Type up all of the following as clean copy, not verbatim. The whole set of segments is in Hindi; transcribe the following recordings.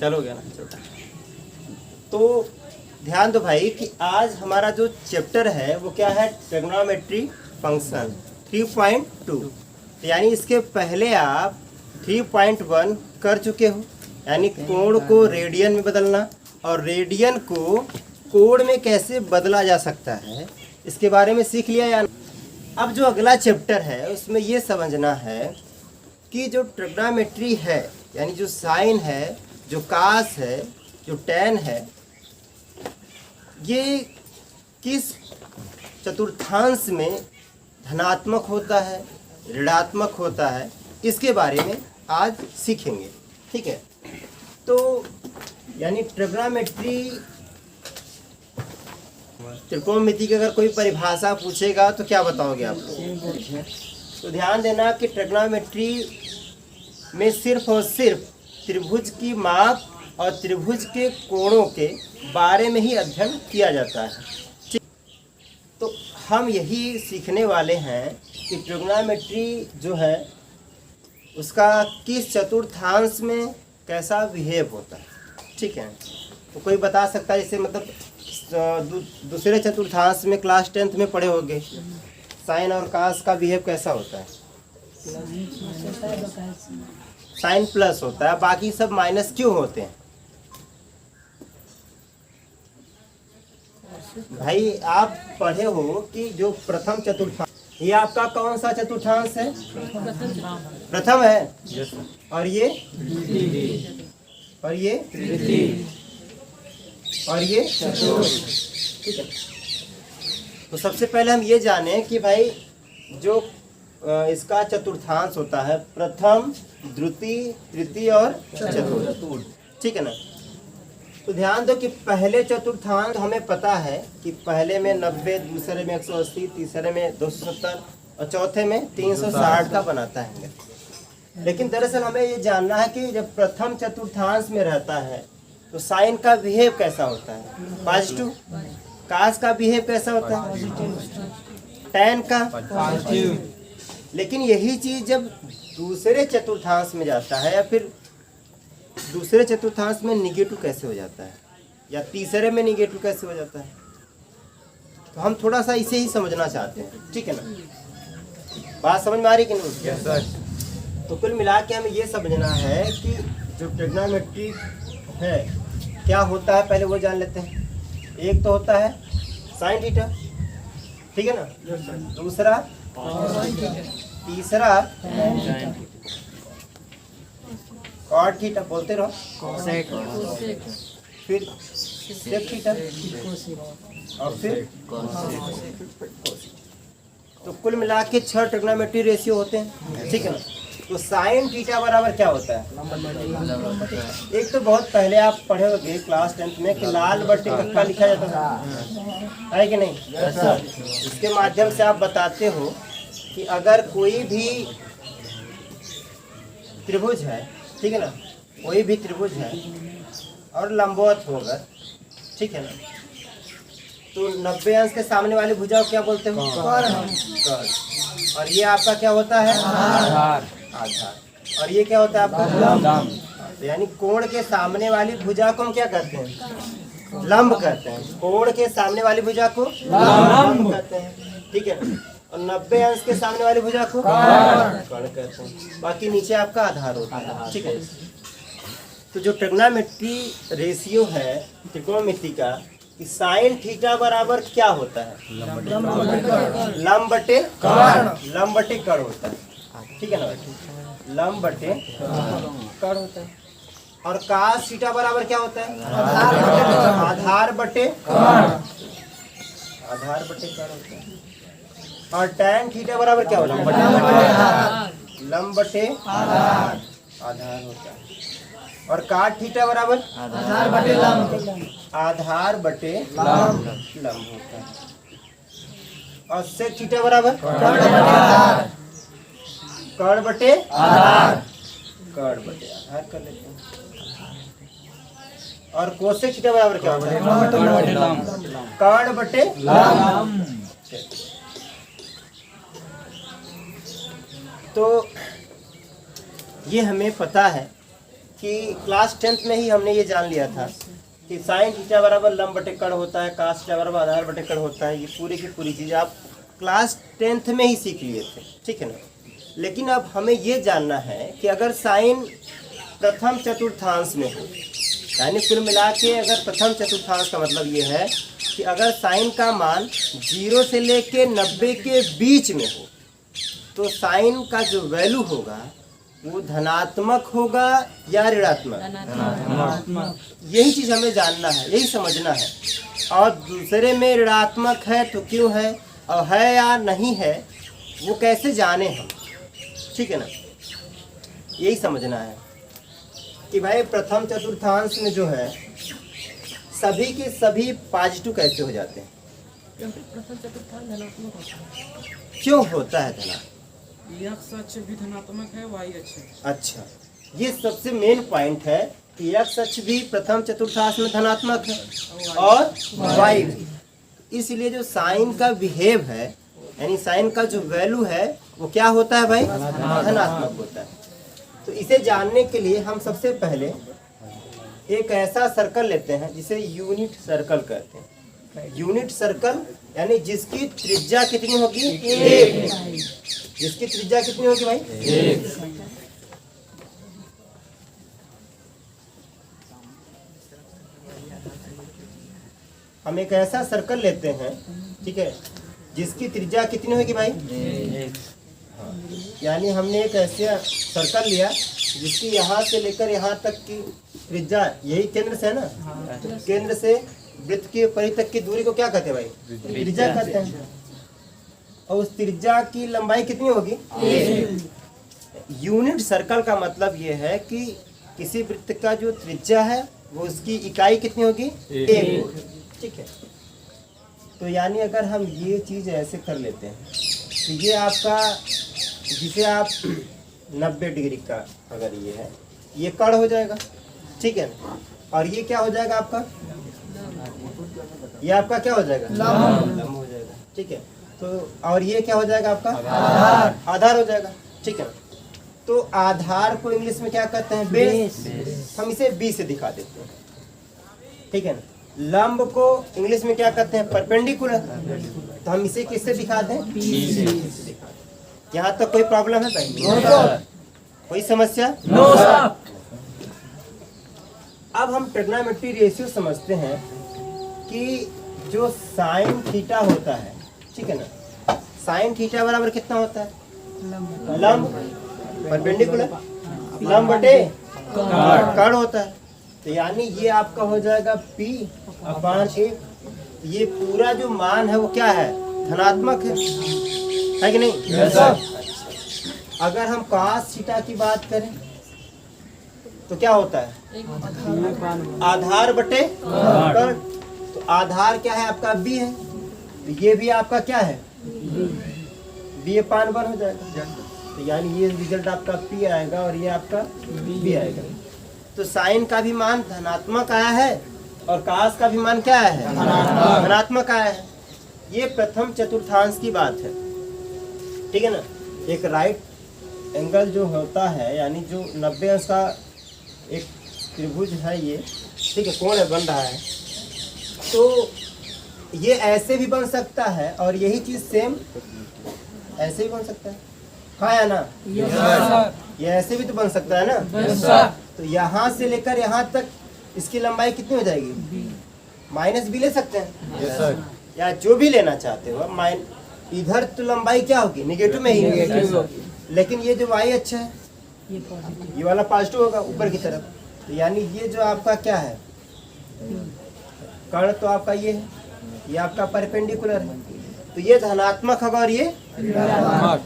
चलो गया ना छोटा। तो ध्यान दो भाई कि आज हमारा जो चैप्टर है वो क्या है, ट्रिग्नोमेट्री फंक्शन 3.2। यानी इसके पहले आप 3.1 कर चुके हो, यानी कोण को रेडियन में बदलना और रेडियन को कोण में कैसे बदला जा सकता है इसके बारे में सीख लिया। या अब जो अगला चैप्टर है उसमें ये समझना है कि जो ट्रिग्नोमेट्री है, यानी जो साइन है, जो कास है, जो टैन है, ये किस चतुर्थांश में धनात्मक होता है, ऋणात्मक होता है, इसके बारे में आज सीखेंगे। ठीक है, तो यानी ट्रिग्नोमेट्री, त्रिकोणमिति की अगर कोई परिभाषा पूछेगा तो क्या बताओगे आप? तो ध्यान देना कि ट्रिग्नोमेट्री में सिर्फ और सिर्फ त्रिभुज की माप और त्रिभुज के कोणों के बारे में ही अध्ययन किया जाता है। तो हम यही सीखने वाले हैं कि ट्रिग्नोमेट्री जो है उसका किस चतुर्थांश में कैसा बिहेव होता है। ठीक है, तो कोई बता सकता है, जैसे मतलब दूसरे चतुर्थांश में क्लास 10th में पढ़े होंगे, साइन और कास का बिहेव कैसा होता है? साइन प्लस होता है, बाकी सब माइनस क्यों होते हैं? भाई आप पढ़े हो कि जो प्रथम चतुर्थांश, ये आपका कौन सा चतुर्थांश है? प्रथम है। और ये और ये और ये चतुर्थ। ठीक है, तो सबसे पहले हम ये जाने कि भाई जो इसका चतुर्थांश होता है प्रथम, द्वितीय, तृतीय और चतुर्थ। ठीक है ना, तो ध्यान दो कि पहले चतुर्थांश हमें पता है कि पहले में 90, दूसरे में 180, तीसरे में 270 और चौथे में 360 का बनाता है। लेकिन दरअसल हमें ये जानना है कि जब प्रथम चतुर्थांश में रहता है तो साइन का बिहेव कैसा होता है? पॉजिटिव। कास का बिहेव कैसा होता है? टैन का पॉजिटिव। लेकिन यही चीज जब दूसरे चतुर्थांश में जाता है या फिर दूसरे चतुर्थांश में निगेटिव कैसे हो जाता है, या तीसरे में निगेटिव कैसे हो जाता है, तो हम थोड़ा सा इसे ही समझना चाहते हैं। ठीक है ना, बात समझ में आ रही कि नहीं? yes, sir। तो कुल मिला के हमें ये समझना है कि जो ट्रिग्नोमेट्री है क्या होता है, पहले वो जान लेते हैं। एक तो होता है साइन थीटा, ठीक है ना, दूसरा तीसरा कॉट थीटा, बोलते रहो, फिर सेक थीटा और फिर तो कुल मिला के 6 ट्रिग्नोमेट्री रेशियो होते हैं। ठीक है ना, तो साइन थीटा बराबर क्या होता है? एक तो बहुत पहले आप पढ़े होंगे क्लास 10th में कि लाल बट्टे कक्का लिखा जाता था, है कि नहीं? इसके माध्यम से आप बताते हो कि अगर कोई भी त्रिभुज है, ठीक है ना, कोई भी त्रिभुज है और लंबवत होगा, ठीक है ना, तो 90 अंश के सामने वाली भुजा को क्या बोलते हो? कर्ण। और ये आपका क्या होता है? आधार। और ये क्या होता है आपका? लंब। यानी कोण के सामने वाली भुजा को हम क्या कहते हैं? लंब कहते हैं। कोण के सामने वाली भुजा को लंब कहते हैं। ठीक है, और 90 अंश के सामने वाली भुजा को कर्ण कहते हैं। बाकी नीचे आपका आधार होता है। ठीक है, तो जो ट्रिग्नोमेट्री रेशियो है त्रिकोणमिति का, कि साइन थीटा बराबर क्या होता है? लंब बटे कर्ण होता है। ठीक है ना, लंब बटे कर्ण होता है। और कास थीटा बराबर क्या होता है? आधार बटे कर्ण होता है। और टैन थीटा बराबर क्या होता है? लंब बटे आधार होता है। और काट थीटा बराबर आधार बटे लंब होता है। और सेक थीटा बराबर कर्ण बटे आधार कर लेते हैं। और कोसेक थीटा बराबर क्या होता है? कर्ण बटे लंब। तो ये हमें पता है कि क्लास 10th में ही हमने ये जान लिया था कि साइन थीटा बराबर लंब बटे कर्ण होता है, कास थीटा बराबर आधार बटे कर्ण होता है। ये पूरी की पूरी चीज़ आप क्लास 10th में ही सीख लिए थे, ठीक है ना। लेकिन अब हमें ये जानना है कि अगर साइन प्रथम चतुर्थांश में हो, यानी कुल मिला के अगर प्रथम चतुर्थांश का मतलब ये है कि अगर साइन का मान 0 से लेके 90 के बीच में हो तो साइन का जो वैल्यू होगा वो धनात्मक होगा या ऋणात्मक। यही चीज़ हमें जानना है, यही समझना है। और दूसरे में ऋणात्मक है तो क्यों है, और है या नहीं है वो कैसे जाने हम, ठीक है ना। यही समझना है कि भाई प्रथम चतुर्थांश में जो है सभी के सभी पॉजिटिव कैसे हो जाते हैं, प्रथम चतुर्थांश धनात्मक होता है। क्यों होता है धनात्मक? x अक्ष भी धनात्मक है, y अक्ष। अच्छा, ये सबसे मेन पॉइंट है कि x अक्ष भी प्रथम चतुर्थांश में धनात्मक है और y भी। इसलिए जो साइन का बिहेव है यानी साइन का जो वैल्यू है वो क्या होता है भाई, धनात्मक होता है। तो इसे जानने के लिए हम सबसे पहले एक ऐसा सर्कल लेते हैं जिसे यूनिट सर्कल कहते हैं। यूनिट सर्कल यानी जिसकी त्रिज्या कितनी होगी, 1। जिसकी त्रिज्या कितनी होगी भाई, 1। हम एक ऐसा सर्कल लेते हैं, ठीक है, जिसकी त्रिज्या कितनी होगी भाई, 1। यानी हमने एक ऐसा सर्कल लिया जिसकी यहाँ से लेकर यहाँ तक की त्रिज्या, यही केंद्र से है ना, तो केंद्र से वृत्त के परिधि तक की दूरी को क्या कहते हैं भाई, त्रिज्या कहते हैं। और उस त्रिज्या की लंबाई कितनी होगी, 1। यूनिट सर्कल का मतलब ये है कि किसी वृत्त का जो त्रिज्या है वो उसकी इकाई कितनी होगी, 1, ठीक है। तो यानी अगर हम ये चीज़ ऐसे कर लेते हैं तो ये आपका जिसे आप 90 डिग्री का अगर ये है, ये कर्ण हो जाएगा, ठीक है ना। और ये क्या हो जाएगा आपका, ये आपका क्या हो जाएगा, लंब हो जाएगा, ठीक है। तो और ये क्या हो जाएगा आपका, आधार हो जाएगा, ठीक है। तो आधार को इंग्लिश में क्या कहते हैं, बेस। हम इसे बी से दिखा देते हैं, ठीक है ना। लंब को इंग्लिश में क्या कहते हैं, परपेंडिकुलर। तो हम इसे किससे दिखाते हैं, बी से दिखाते हैं। यहाँ तक कोई प्रॉब्लम है भाई, कोई समस्या? No sir. अब हम ट्रिग्नोमेट्री रेशियो समझते हैं कि जो साइन थीटा होता है, ठीक है ना, साइन थीटा बराबर कितना होता है, लंब परपेंडिकुलर लंब बटे कर्ण होता है। तो यानी ये आपका हो जाएगा P/1। ये पूरा जो मान है वो क्या है, धनात्मक है कि नहीं? yes, अगर हम cos थीटा की बात करें तो क्या होता है, आधार बटे कर्ण। तो आधार क्या है आपका, B है, तो ये भी आपका क्या है, B/1 हो जाएगा। तो यानी ये रिजल्ट आपका P आएगा और ये आपका B आएगा। तो साइन का भी मान धनात्मक आया है और कास का भी मान क्या आया है, धनात्मक आया है। ये प्रथम चतुर्थांश की बात है, ठीक है ना। एक राइट एंगल जो होता है यानी जो 90 अंश का एक त्रिभुज है ये, ठीक है, कोण है बन रहा है, तो ये ऐसे भी बन सकता है और यही चीज सेम ऐसे भी बन सकता है, हाँ या ना? ये ऐसे भी तो बन सकता है ना। तो यहाँ से लेकर यहाँ तक इसकी लंबाई कितनी हो जाएगी, -b ले सकते हैं या जो भी लेना चाहते हो। इधर तो लंबाई क्या होगी, निगेटिव में ही होगी, लेकिन ये जो y अच्छा है ये वाला पॉजिटिव होगा ऊपर की तरफ। तो यानी ये जो आपका क्या है, कर्ण तो आपका ये है, ये आपका परपेंडिकुलर है, तो ये धनात्मक होगा और ये ऋणात्मक।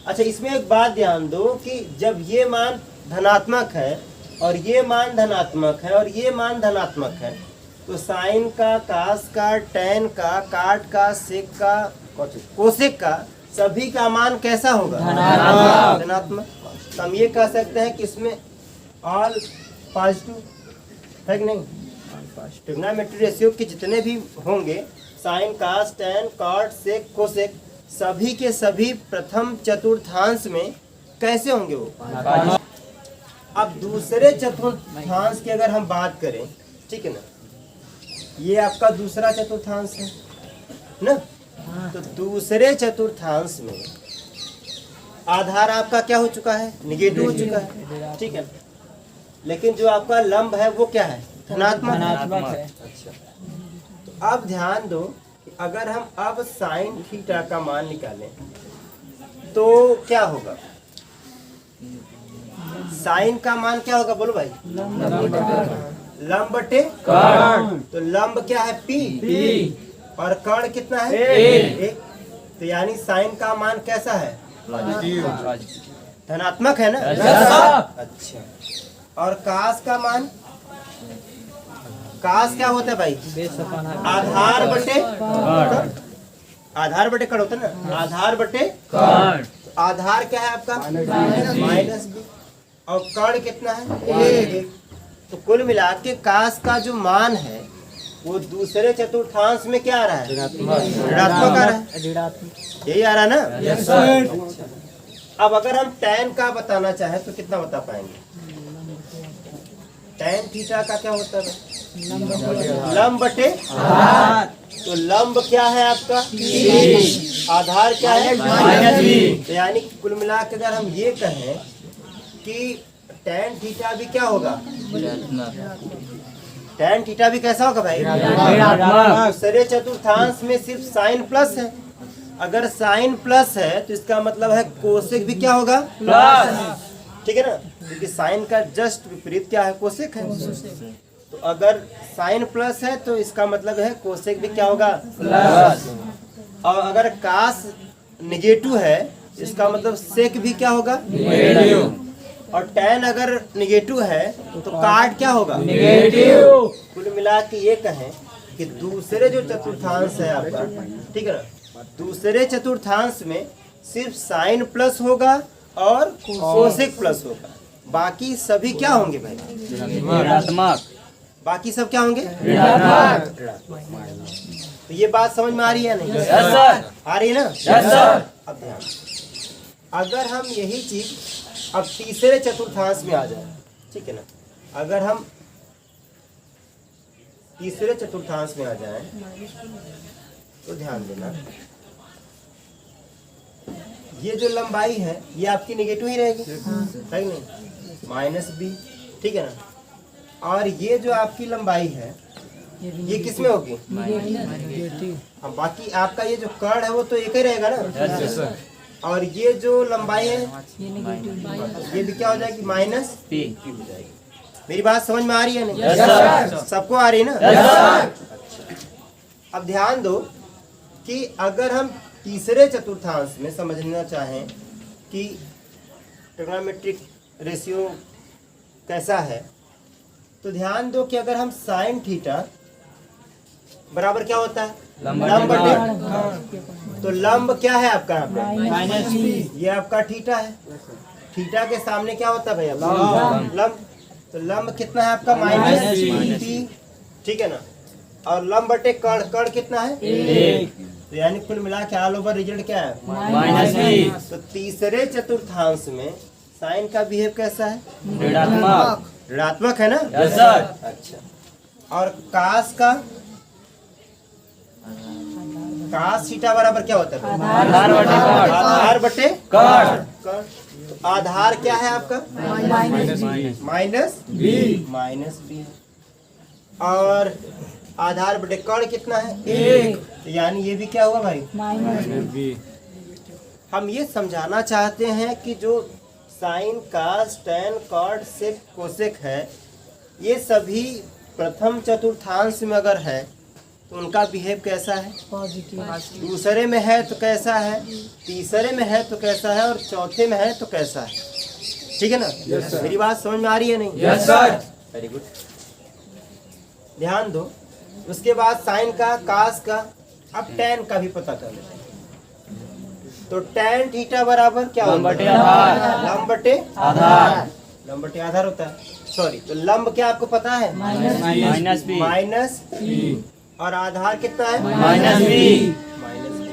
अच्छा, इसमें एक बात ध्यान दो कि जब ये मान धनात्मक है और ये मान धनात्मक है और ये मान धनात्मक है तो साइन का, कास का, टैन का, काट का, सेक का, कोसेक का सभी का मान कैसा होगा, धनात्मक। तो हम ये कह सकते हैं कि इसमें ऑल पॉजिटिव है कि नहीं। ट्रिग्नोमेट्री रेशियो के जितने भी होंगे, साइन, कास, टैन, कॉट, सेक, कोसेक, सभी के सभी प्रथम चतुर्थांश में कैसे होंगे वो। अब दूसरे चतुर्थांश की अगर हम बात करें, ठीक है ना, ये आपका दूसरा चतुर्थांश है ना। तो दूसरे चतुर्थांश में आधार आपका क्या हो चुका है, निगेटिव हो चुका है, ठीक है। लेकिन जो आपका लंब है वो क्या है, धनात्मक है। अच्छा, तो अब ध्यान दो, अगर हम अब साइन थीटा का मान निकालें तो क्या होगा, साइन का मान क्या होगा, बोलो भाई, लंब बटे कर्ण। तो लंब क्या है, पी, और कर्ण कितना है, एक। तो यानी साइन का मान कैसा है, धनात्मक है ना। अच्छा, और कास का मान, कास क्या होता है भाई, आधार बटे कर्ण। आधार बटे कर्ण होता है ना, आधार बटे कर्ण। तो आधार क्या है आपका, माइनस बी, और कर्ण कितना है, एक। तो कुल मिला के कास का जो मान है वो दूसरे चतुर्थांश में क्या आ रहा है, ऋणात्मक आ रहा है, यही आ रहा है ना। Yes sir. अब अगर हम tan का बताना चाहे तो कितना बता पाएंगे, tan थीटा का क्या होता है, लंब बटे आधार। तो लंब क्या है आपका, आधार क्या है, माइनस बी। तो यानी कुल मिला के अगर हम ये कहें कि tan थीटा भी क्या होगा, tan थीटा भी कैसा होगा भाई, दूसरे चतुर्थांश में सिर्फ साइन प्लस है। अगर साइन प्लस है तो इसका मतलब है कोसेक भी क्या होगा, प्लस, ठीक है ना, क्योंकि साइन का जस्ट विपरीत क्या है, कोसेक है। तो अगर साइन प्लस है तो इसका मतलब है कोसेक भी क्या होगा, प्लस। और अगर कास निगेटिव है इसका मतलब सेक भी क्या होगा, नेगेटिव। और tan अगर निगेटिव है तो काट क्या होगा, नेगेटिव। कुल मिला के ये कहें कि दूसरे जो चतुर्थांश है आपका, ठीक है ना, दूसरे चतुर्थांश में सिर्फ साइन प्लस होगा और कोसेक प्लस होगा, बाकी सभी क्या होंगे भाई, ऋणात्मक। बाकी सब क्या होंगे, ऋणात्मक। तो ये बात समझ में आ रही है नहीं, यस सर, आ रही है ना, यस सर। अब ध्यान, अगर हम यही चीज अब तीसरे चतुर्थांश में आ जाए, ठीक है ना, अगर हम तीसरे चतुर्थांश में आ जाए तो ध्यान देना, ये जो लंबाई है ये आपकी निगेटिव ही रहेगी, सही नहीं, माइनस बी, ठीक है ना। और ये जो आपकी लंबाई है ये किस में होगी, अब बाकी आपका ये जो कर्ण है वो तो एक ही रहेगा ना। और ये जो लंबाई है ये भी क्या हो जाएगी, माइनस पी हो जाएगी। मेरी बात समझ में आ रही है नहीं, yes, सबको आ रही है ना, yes, अब ध्यान दो कि अगर हम तीसरे चतुर्थांश में समझना चाहें कि ट्रिग्नोमेट्रिक रेशियो कैसा है, तो ध्यान दो कि अगर हम साइन थीटा बराबर क्या होता है, लंब बटे, तो लंब क्या है आपका यहाँ पे, माइनस बी। ये आपका थीटा है, थीटा के सामने क्या होता है भैया, लंब। तो लंब कितना है आपका, माइनस बी, ठीक है ना। और लंब बटे कर्ण, कर्ण कितना है, एक। तो यानी कुल मिला के ऑल ओवर रिजल्ट क्या है, माइनस बी। तो तीसरे चतुर्थांश में साइन का बिहेव कैसा है, ऋणात्मक, ऋणात्मक है ना, यस सर। अच्छा, और कास का, कास थीटा बराबर क्या होता है, आधार बटे कर्ण। तो आधार क्या है आपका, माइनस बी, माइनस बी। और आधार बटे कर्ण कितना है, एक। तो यानी ये भी क्या होगा भाई, माइनस बी। हम ये समझाना चाहते हैं कि जो साइन, कास, टैन, कॉट, सेक, कोसेक है, ये सभी प्रथम चतुर्थांश में अगर है तो उनका बिहेव कैसा है, पॉजिटिव। दूसरे में है तो कैसा है, तीसरे में है तो कैसा है, और चौथे में है तो कैसा है, ठीक है ना। yes, मेरी बात समझ में आ रही है नहीं, यस सर, वेरी गुड। ध्यान दो, उसके बाद साइन का, कास का, अब टैन का भी पता कर लेते हैं। तो टैन थीटा बराबर क्या होता है, लंब बटे आधार, लंब बटे आधार होता है, सॉरी। तो लंब क्या आपको पता है, माइनस बी, माइनस बी। और आधार कितना है, माइनस बी, माइनस बी,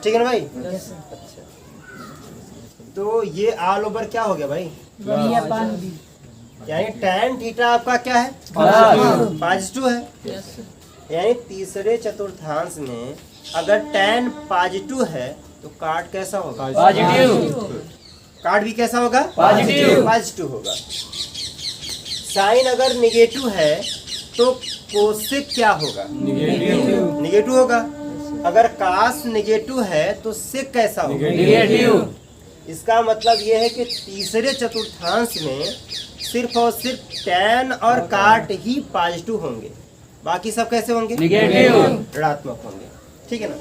ठीक है ना भाई। अच्छा, तो ये ऑल ओवर क्या हो गया भाई, यानी tan थीटा आपका क्या है? पॉजिटिव है। यस यानी तीसरे चतुर्थांश में अगर tan पॉजिटिव है तो काट कैसा होगा? पॉजिटिव। काट भी कैसा होगा? पॉजिटिव। पॉजिटिव होगा। साइन अगर निगेटिव है तो कोसेक क्या होगा? निगेटिव होगा। अगर कास निगेटिव है तो सेक कैसा होगा? निगेटिव। इसका मतलब यह है कि तीसरे चतुर्थांश में सिर्फ और सिर्फ tan और काट ही पॉजिटिव होंगे, बाकी सब कैसे होंगे? निगेटिव। ऋणात्मक होंगे। ठीक है ना?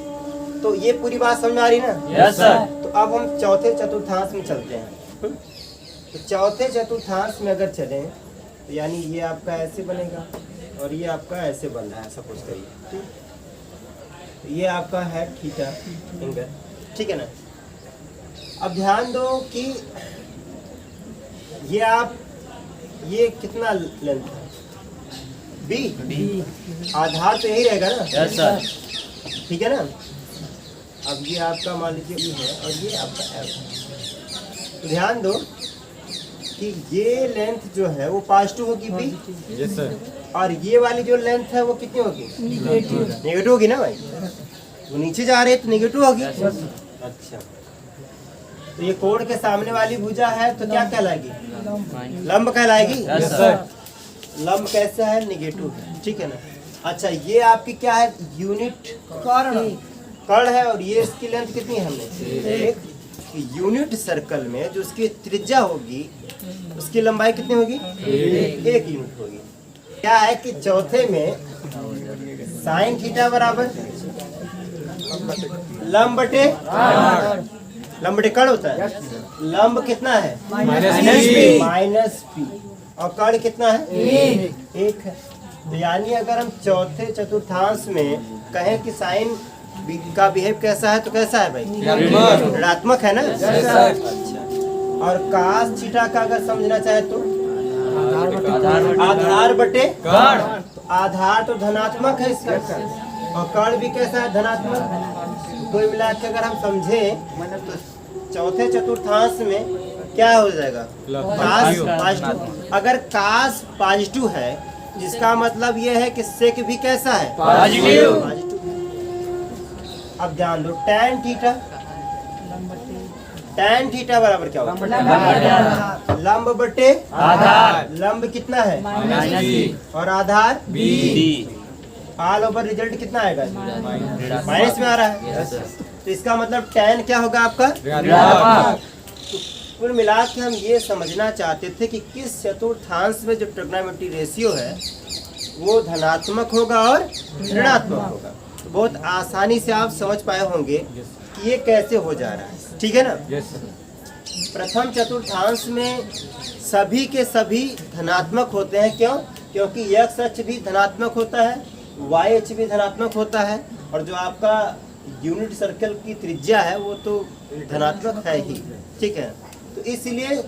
तो ये पूरी बात समझ में आ रही ना? Yes sir. तो अब हम चौथे चतुर्थांश में चलते हैं। तो चौथे चतुर्थांश में अगर चलें तो यानी ये आपका ऐसे बनेगा और ये आपका ऐसे बन रहा है, सपोज करिए। ठीक? तो ये आपका है थीटा एंगल। ठीक है ना? अब ध्यान दो कि ये कितना लेंथ है? बी। आधार तो यही रहेगा ना? Yes sir. ठीक है ना? अब ये आपका मान लीजिए बी है और ये आपका एफ है। तो ध्यान दो कि ये लेंथ जो है वो पॉजिटिव होगी बी, यस सर। और ये वाली जो लेंथ है वो कितनी होगी? नेगेटिव होगी ना भाई? वो नीचे जा रहे हैं तो नेगेटिव होगी। अच्छा, तो ये कोण के सामने वाली भुजा है तो क्या कहलाएगी? लंब कहलाएगी। Yes sir. लंब कैसा है? निगेटिव है। ठीक है ना? अच्छा, ये आपकी क्या है? यूनिट कर्ण है और ये इसकी लेंथ कितनी है? हमने एक यूनिट सर्कल में जो उसकी त्रिज्या होगी उसकी लंबाई कितनी होगी? एक यूनिट होगी। क्या है कि चौथे में साइन थीटा बराबर लंब बटे कर्ण होता है। लंब कितना है? Minus P. और कर्ण कितना है? एक है। तो यानी अगर हम चौथे चतुर्थांश में कहें कि साइन का बिहेव कैसा है तो कैसा है भाई? ऋणात्मक है ना? अच्छा, और कास थीटा का अगर समझना चाहे तो आधार बटे कर्ण। तो आधार तो धनात्मक है इसका, और कर्ण भी कैसा है? धनात्मक। कोई मिला के अगर हम समझे तो चौथे चतुर्थांश में क्या हो जाएगा? कास पॉजिटिव। अगर कास पॉजिटिव है जिसका मतलब ये है कि सेक भी कैसा है? पॉजिटिव। अब ध्यान दो, tan थीटा बराबर क्या होगा? लंब बटे आधार। लंब कितना है? और आधार बी। ऑल ओवर रिजल्ट कितना आएगा? माइनस में आ रहा है। तो इसका मतलब tan क्या होगा आपका? तो कुल मिला के हम ये समझना चाहते थे कि किस चतुर्थांश में जो ट्रिग्नोमेट्री रेशियो है वो धनात्मक होगा और ऋणात्मक होगा। तो बहुत आसानी से आप समझ पाए होंगे कि ये कैसे हो जा रहा है। ठीक है ना? प्रथम चतुर्थांश में सभी के सभी धनात्मक होते हैं। क्यों? क्योंकि x अक्ष भी धनात्मक होता है, y अक्ष भी धनात्मक होता है, और जो आपका यूनिट सर्कल की त्रिज्या है वो तो धनात्मक है ही। ठीक है? तो इसलिए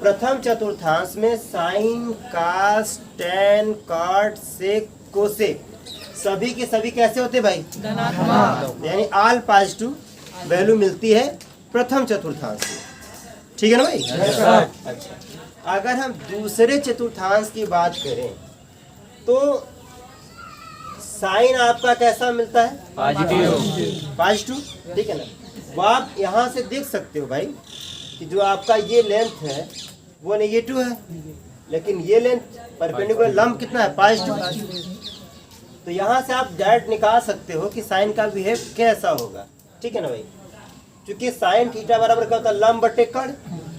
प्रथम चतुर्थांश में साइन, कास, tan, कॉट, सेक, कोसेक सभी के सभी कैसे होते भाई? धनात्मक। यानी ऑल पॉजिटिव वैल्यू मिलती है प्रथम चतुर्थांश में। ठीक है ना भाई? अच्छा, अगर हम दूसरे चतुर्थांश की बात करें तो साइन आपका कैसा मिलता है? पॉजिटिव। ठीक है ना? वो आप यहाँ से देख सकते हो भाई कि जो आपका ये लेंथ है वो नेगेटिव है, लेकिन ये लेंथ परपेंडिकुलर लंब कितना है? पॉजिटिव। तो यहाँ से आप डायरेक्ट निकाल सकते हो कि साइन का बिहेव कैसा होगा। ठीक है ना भाई? क्योंकि साइन थीटा बराबर क्या होता है? लंब बटे कर्ण।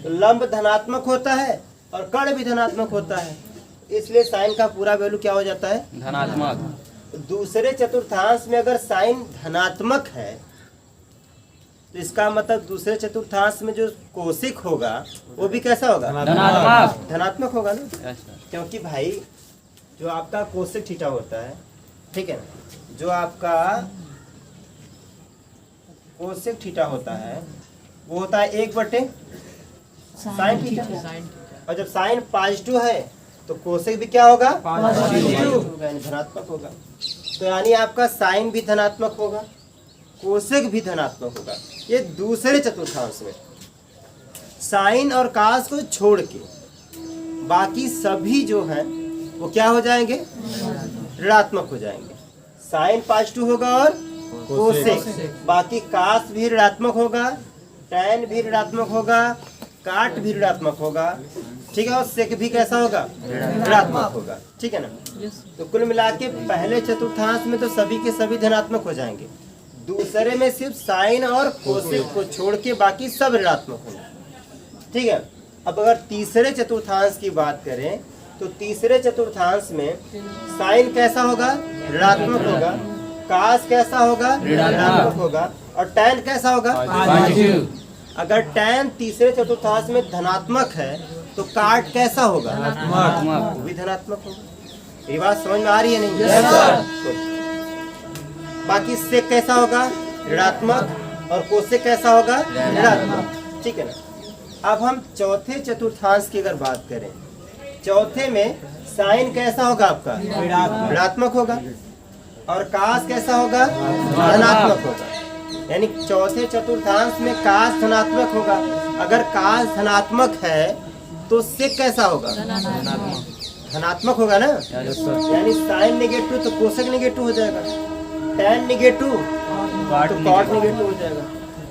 तो लंब धनात्मक होता है और कर्ण भी धनात्मक होता है, इसलिए साइन का पूरा वैल्यू क्या हो जाता है? धनात्मक। दूसरे चतुर्थांश में अगर साइन धनात्मक है तो इसका मतलब दूसरे चतुर्थांश में जो कोशिक होगा वो भी कैसा होगा? धनात्मक होगा ना? क्योंकि भाई जो आपका कोशिक थीटा होता है, ठीक है ना, जो आपका कोसेक थीटा होता है वो होता है 1/sin थीटा। और जब साइन पॉजिटिव है तो कोसेक भी क्या होगा? पॉजिटिव, यानी धनात्मक होगा। तो यानी आपका साइन भी धनात्मक होगा, कोसेक भी धनात्मक होगा। ये दूसरे चतुर्थांश में साइन और कास को छोड़ के बाकी सभी जो हैं वो क्या हो जाएंगे, ऋणात्मक हो जाएंगे। साइन पॉजिटिव होगा और कोसेक, बाकी कास भी ऋणात्मक होगा, टैन भी ऋणात्मक होगा, काट भी ऋणात्मक होगा, ठीक है, और सेक भी कैसा होगा, ऋणात्मक होगा, ठीक है ना। तो कुल मिला के पहले चतुर्थांश में तो सभी के सभी धनात्मक हो जाएंगे, दूसरे में सिर्फ साइन और कोसेक को छोड़ के बाकी सब ऋणात्मक होंगे, ठीक है। अब अगर तीसरे चतुर्थांश की बात करें तो तीसरे चतुर्थांश में साइन कैसा होगा, ऋणात्मक होगा, कास कैसा होगा, ऋणात्मक होगा, और टैन कैसा होगा, पॉजिटिव। अगर टैन तीसरे चतुर्थांश में धनात्मक है तो काट कैसा होगा, वो भी धनात्मक होगा। ये बात समझ में आ रही है नहीं? Yes, sir. बाकी सेक कैसा होगा, ऋणात्मक, और कोसेक कैसा होगा, ऋणात्मक, ठीक है ना। अब हम चौथे चतुर्थांश की अगर बात करें, चौथे में साइन कैसा होगा आपका, ऋणात्मक होगा, और कास कैसा होगा, धनात्मक होगा। यानी चौथे चतुर्थांश में कास धनात्मक होगा। अगर कास धनात्मक है तो सेक कैसा होगा, धनात्मक होगा ना। यानी साइन नेगेटिव तो कोसेक नेगेटिव हो जाएगा, टैन नेगेटिव तो कॉट नेगेटिव हो जाएगा,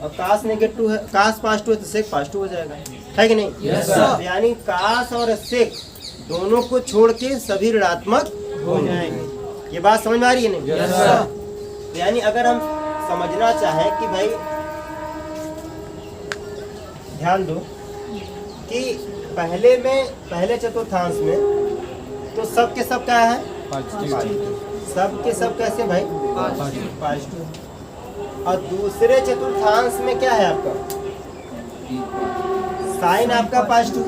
और कास नेगेटिव है, कास पॉजिटिव है तो सेक पॉजिटिव हो जाएगा, है कि नहीं? Yes, sir. यानी कास और सेक दोनों को छोड़ के सभी ऋणात्मक हो जाएंगे। ये बात समझ में आ रही है नहीं? Yes, sir. यानी अगर हम समझना चाहें कि भाई ध्यान दो कि पहले चतुर्थांश में तो सब के सब क्या है, सब के सब कैसे भाई, पॉजिटिव। और दूसरे चतुर्थांश में क्या है आपका, साइन आपका पॉजिटिव।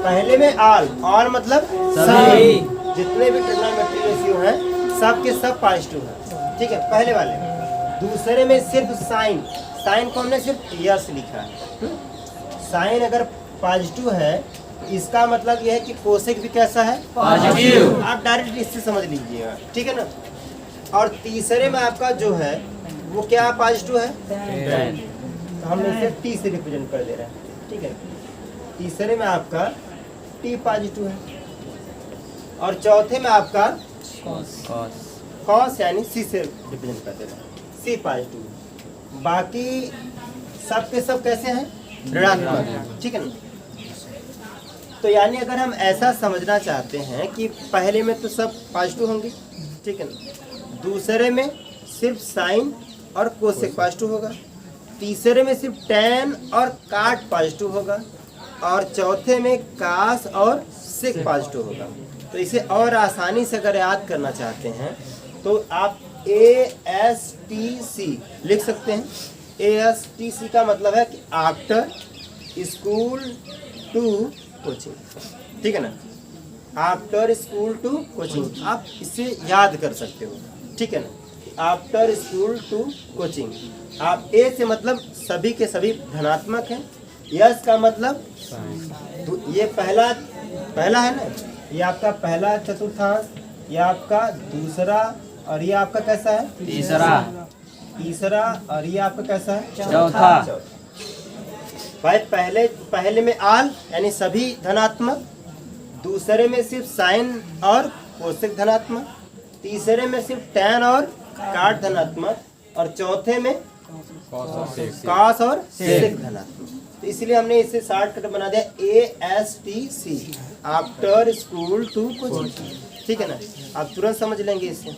पहले में ऑल मतलब सभी, जितने भी ट्रिग्नोमेट्री रेशियो हैं सब के सब पॉजिटिव हैं, ठीक है, पहले वाले में। दूसरे में सिर्फ साइन को हमने सिर्फ यस लिखा है। साइन अगर पॉजिटिव है इसका मतलब यह है कि कोसेक भी कैसा है, पॉजिटिव। आप डायरेक्ट इससे समझ लीजिएगा, ठीक है ना। और तीसरे में आपका जो है वो क्या पॉजिटिव है, तो हम इसे टी से रिप्रेजेंट कर दे रहे हैं, ठीक है। तीसरे में आपका टी पॉजिटिव है, और चौथे में आपका कॉस यानी सी से रिप्रेजेंट कर दे रहे हैं, सी पॉजिटिव। बाकी सब के सब कैसे हैं, ऋणात्मक, ठीक है ना। तो यानी अगर हम ऐसा समझना चाहते हैं कि पहले में तो सब पॉजिटिव होंगे, ठीक है ना, दूसरे में सिर्फ साइन और कोसेक पॉजिटिव होगा, तीसरे में सिर्फ टैन और काट पॉजिटिव होगा, और चौथे में कास और सेक पॉजिटिव होगा। तो इसे और आसानी से अगर याद करना चाहते हैं तो आप ASTC लिख सकते हैं। ASTC का मतलब है कि आफ्टर स्कूल टू कोचिंग, ठीक है ना, आफ्टर स्कूल टू कोचिंग, आप इसे याद कर सकते हो, ठीक है ना, आफ्टर स्कूल टू कोचिंग। आप ए से मतलब सभी के सभी धनात्मक हैं, यस का मतलब ये पहला है ना, ये आपका पहला चतुर्थांश, ये आपका दूसरा, और ये आपका कैसा है, तीसरा, और ये आपका कैसा है, चौथा। भाई पहले में आल यानी सभी धनात्मक, दूसरे में सिर्फ साइन और कोसेक धनात्मक, तीसरे में सिर्फ टैन और काट धनात्मक, और चौथे में कास और सेक धनात्मक। तो इसलिए हमने इसे शॉर्टकट बना दिया ASTC, after school to coaching, ठीक है ना। आप तुरंत समझ लेंगे इससे।